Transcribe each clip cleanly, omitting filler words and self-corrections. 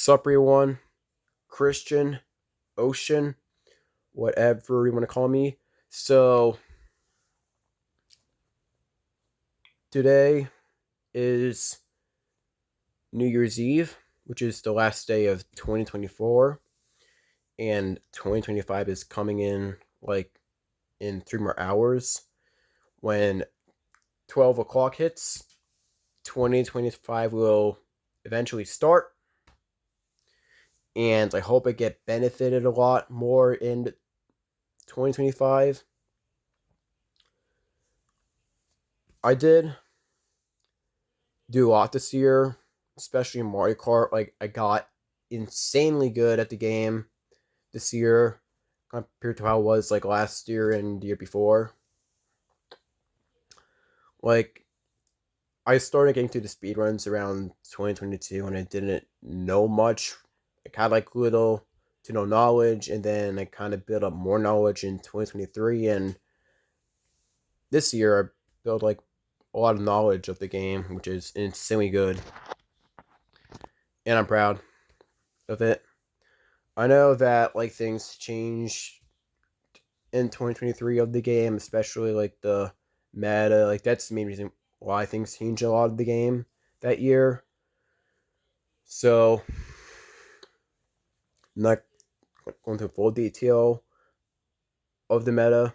Sup, everyone? Christian, Ocean, whatever you want to call me. So, today is New Year's Eve, which is the last day of 2024, and 2025 is coming in in 3 more hours. When 12 o'clock hits, 2025 will eventually start, and I hope I get benefited a lot more in 2025. I did do a lot this year, especially in Mario Kart. Like, I got insanely good at the game this year compared to how it was like last year and the year before. Like, I started getting to the speedruns around 2022 and I didn't know much. I had like little to no knowledge, and then I kind of built up more knowledge in 2023. And this year, I built like a lot of knowledge of the game, which is insanely good. And I'm proud of it. I know that like things change in 2023 of the game, especially like the meta. Like, that's the main reason why things change a lot of the game that year. So, not going into full detail of the meta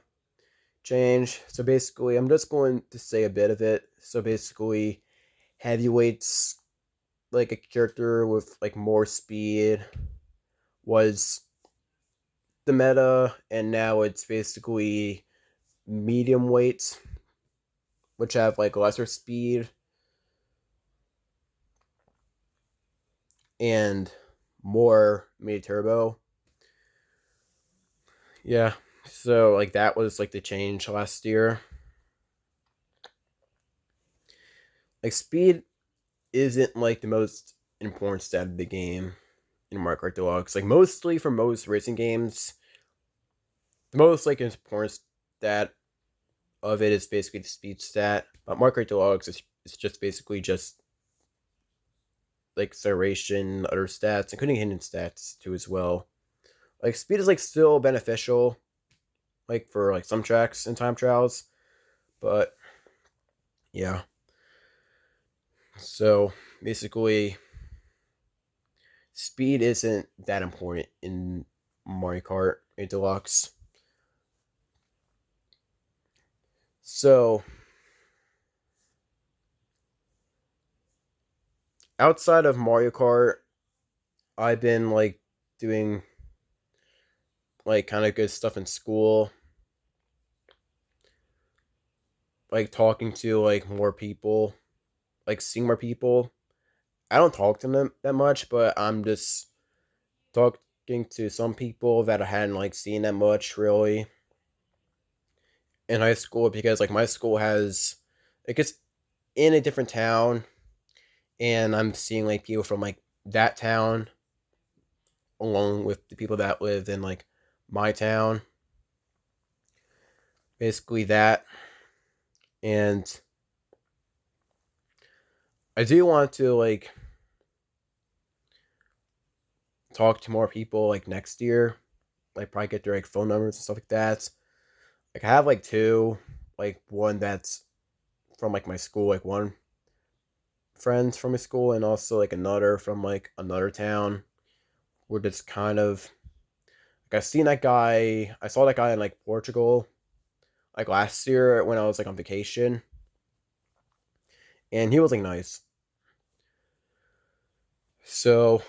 change. So basically, I'm just going to say a bit of it. So basically, heavyweights, like a character with like more speed, was the meta, and now it's basically medium weights, which have like lesser speed and more mid turbo. Yeah, so like that was like the change last year. Like, speed isn't like the most important stat of the game in Mario Kart Deluxe. Like, mostly for most racing games, the most like important stat of it is basically the speed stat. But Mario Kart Deluxe is just basically just like acceleration, other stats, including hidden stats too as well. Like, speed is like still beneficial, like for like some tracks and time trials, but yeah. So basically, speed isn't that important in Mario Kart Deluxe. So outside of Mario Kart, I've been like doing like kind of good stuff in school, like talking to like more people, like seeing more people. I don't talk to them that much, but I'm just talking to some people that I hadn't like seen that much really in high school, because like my school has, like, it's in a different town, and I'm seeing like people from like that town along with the people that live in like my town. Basically that. And I do want to like talk to more people like next year, like probably get their like phone numbers and stuff like that. Like, I have like two, like one that's from like my school, like one friend from my school, and also like another from like another town. We're just kind of like, I saw that guy in like Portugal like last year when I was like on vacation, and he was like nice. So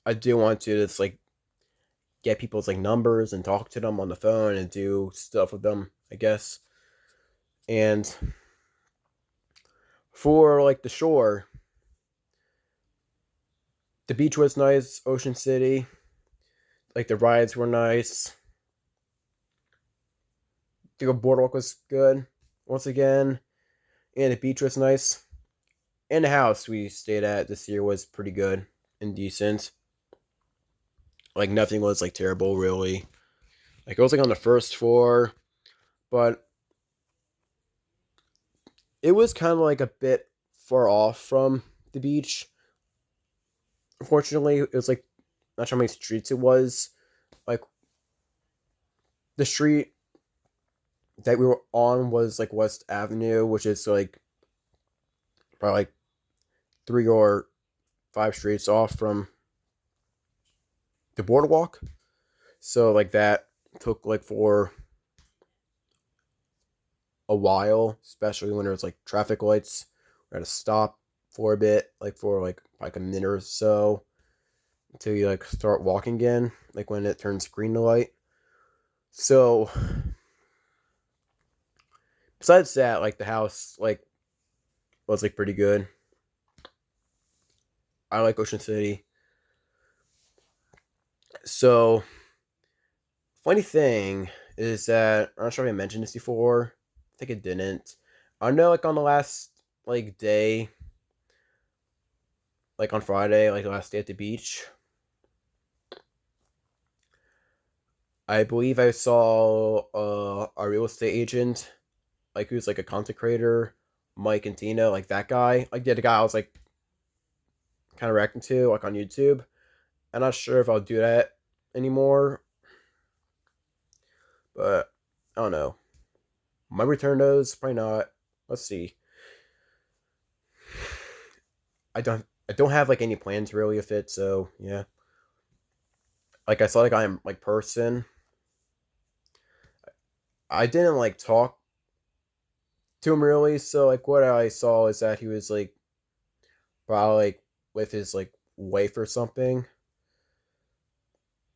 I do want to just like get people's like numbers and talk to them on the phone and do stuff with them, I guess. And for like the shore, the beach was nice, Ocean City. Like, the rides were nice. The boardwalk was good once again, and the beach was nice. And the house we stayed at this year was pretty good and decent. Like, nothing was like terrible really. Like, it was like on the first floor, but it was kind of like a bit far off from the the beach. Unfortunately, it was like not sure how many streets it was. Like the street that we were on was like West Avenue, which is like probably like 3 or 5 streets off from the boardwalk. So like that took like for a while, especially when there was like traffic lights. We had to stop for a bit, like for like a minute or so until you like start walking again, like when it turns green to light. So besides that, like the house like was like pretty good. I like Ocean City. So funny thing is that I'm not sure if I mentioned this before. I think it didn't. I know like on the last like day, like on Friday, like the last day at the beach, I believe I saw a real estate agent, like who's like a content creator, Mike and Tina, like that guy. Like yeah, the guy I was like kind of reacting to like on YouTube. I'm not sure if I'll do that anymore, but I don't know. My return those probably not. Let's see. I don't have like any plans really with it, so yeah. Like I saw the guy in like person. I didn't like talk to him really, so like what I saw is that he was like probably like with his like wife or something.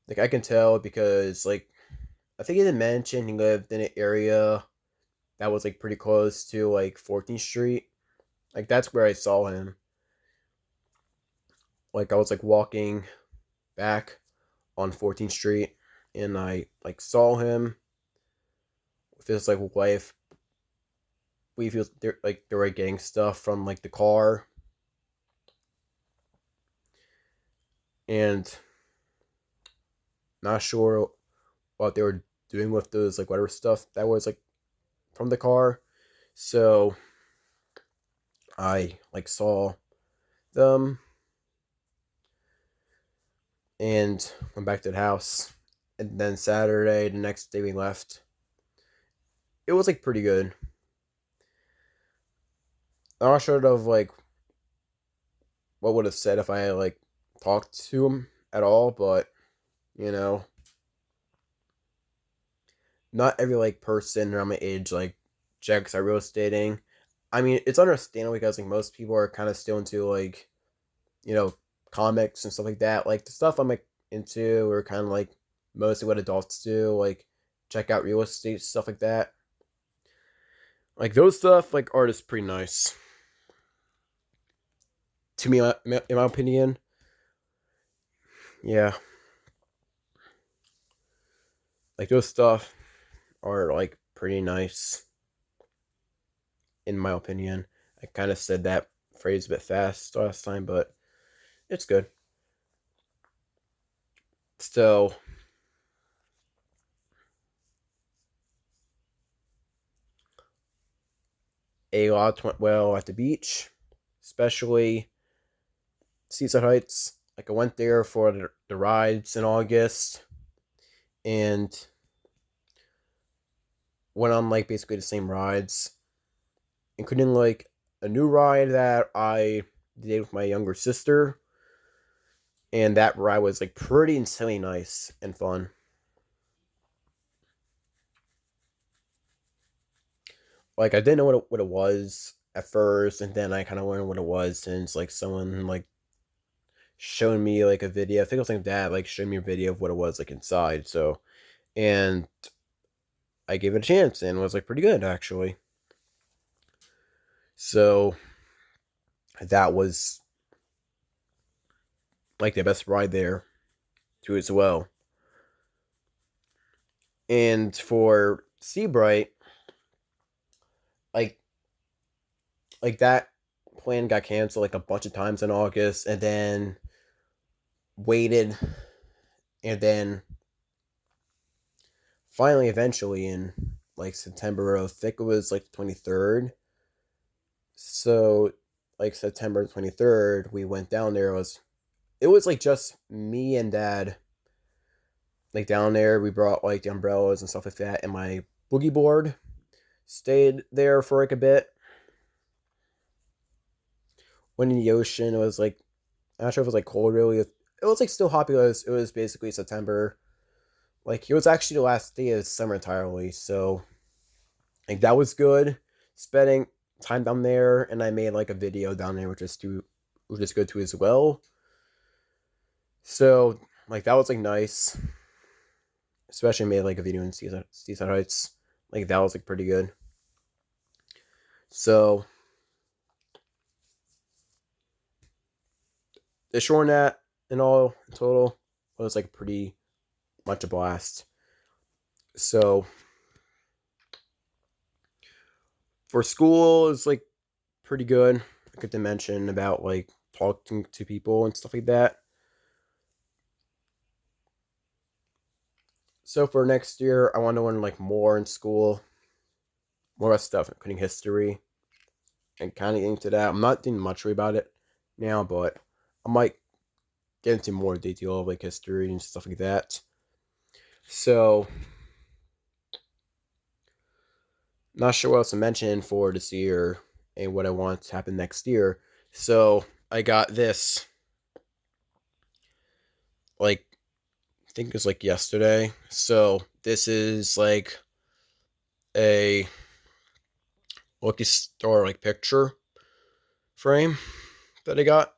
Like I can tell because like I think he didn't mention he lived in an area that was like pretty close to like 14th Street. Like that's where I saw him. Like I was like walking back on 14th Street and I like saw him with his like wife. We feel they were getting stuff from like the car and not sure what they were doing with those like whatever stuff that was like from the car. So I like saw them and went back to the house. And then Saturday, the next day we left. It was like pretty good. I'm not sure of like what would have said if I had like talked to him at all, but you know, not every like person around my age like checks out real estating. I mean, it's understandable because like most people are kind of still into like you know comics and stuff like that. Like the stuff I'm like into or kind of like mostly what adults do, like check out real estate stuff like that. Like those stuff like art is pretty nice to me in my opinion. Yeah, like those stuff are like pretty nice in my opinion. I kind of said that phrase a bit fast last time, but it's good. So a lot went well at the beach, especially Seaside Heights. Like I went there for the rides in August and went on like basically the same rides, including like a new ride that I did with my younger sister, and that ride was like pretty insanely nice and fun. Like I didn't know what it was at first, and then I kind of learned what it was since like someone like showed me like a video. I think it was like that, like showed me a video of what it was like inside. So and I gave it a chance and it was like pretty good actually. So that was like the best ride there too as well. And for Seabright, like that plan got canceled like a bunch of times in August, and then waited, and then finally, eventually in like September, I think it was like the 23rd. So like September 23rd, we went down there. It was like just me and dad, like down there. We brought like the umbrellas and stuff like that, and my boogie board. Stayed there for like a bit. Went in the ocean. It was like, I'm not sure if it was like cold really. It was like still hot because it was basically September. Like it was actually the last day of summer entirely. So like that was good. Spending time down there, and I made like a video down there, which is good too as well. So like that was like nice. Especially made like a video in Seaside Heights. Like that was like pretty good. So the shore net and all in total was like pretty much a blast. So for school it's like pretty good. I could mention about like talking to people and stuff like that. So for next year, I want to learn like more in school, more about stuff, including history, and kind of into that. I'm not doing much really about it now, but I might get into more detail of like history and stuff like that. So not sure what else to mention for this year and what I want to happen next year. So I got this like I think it was like yesterday. So this is like a Lucky Star like picture frame that I got.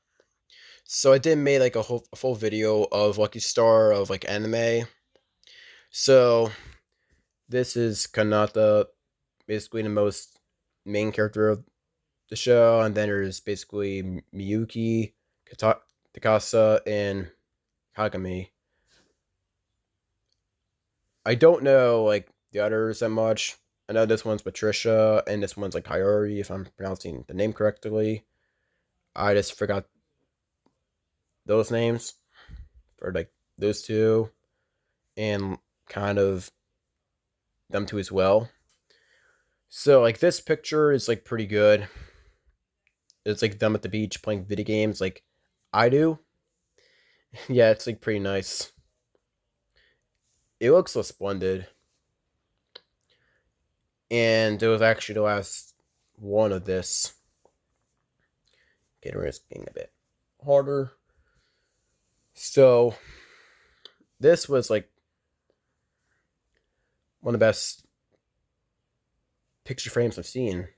So I did make like a full video of Lucky Star of like anime. So this is Kanata, basically the most main character of the show, and then there's basically Miyuki, Takasa, and Kagami. I don't know like the others that much. I know this one's Patricia and this one's like Hiyori, if I'm pronouncing the name correctly. I just forgot those names for like those two and kind of them two as well. So like this picture is like pretty good. It's like them at the beach playing video games like I do. Yeah, it's like pretty nice. It looks so splendid. And it was actually the last one of this. Getting a bit harder. So this was like one of the best picture frames I've seen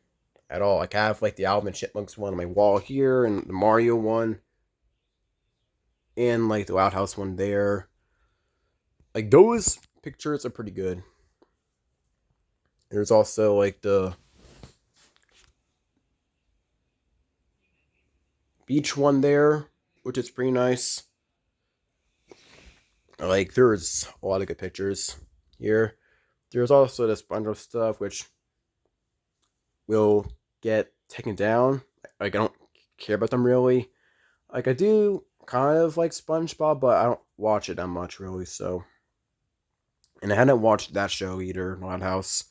at all. Like I have like the Alvin Chipmunks one on my wall here, and the Mario one, and like the Loud House one there. Like those pictures are pretty good. There's also like the beach one there, which is pretty nice. Like there's a lot of good pictures here. There's also this bunch of stuff which will get taken down. Like I don't care about them really. Like I do kind of like SpongeBob, but I don't watch it that much really. So, and I hadn't watched that show either, Loud House.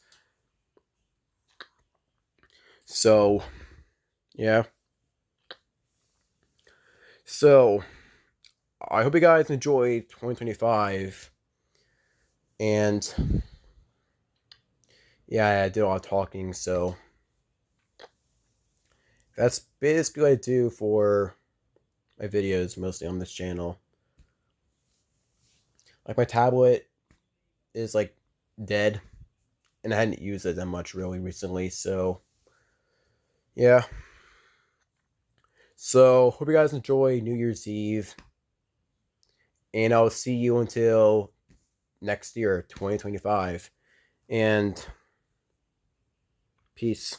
So, yeah. So I hope you guys enjoy 2025. And yeah, I did a lot of talking, so that's basically what I do for my videos, mostly on this channel. Like my tablet is like dead, and I hadn't used it that much really recently, so yeah. So hope you guys enjoy New Year's Eve, and I'll see you until next year, 2025. And peace.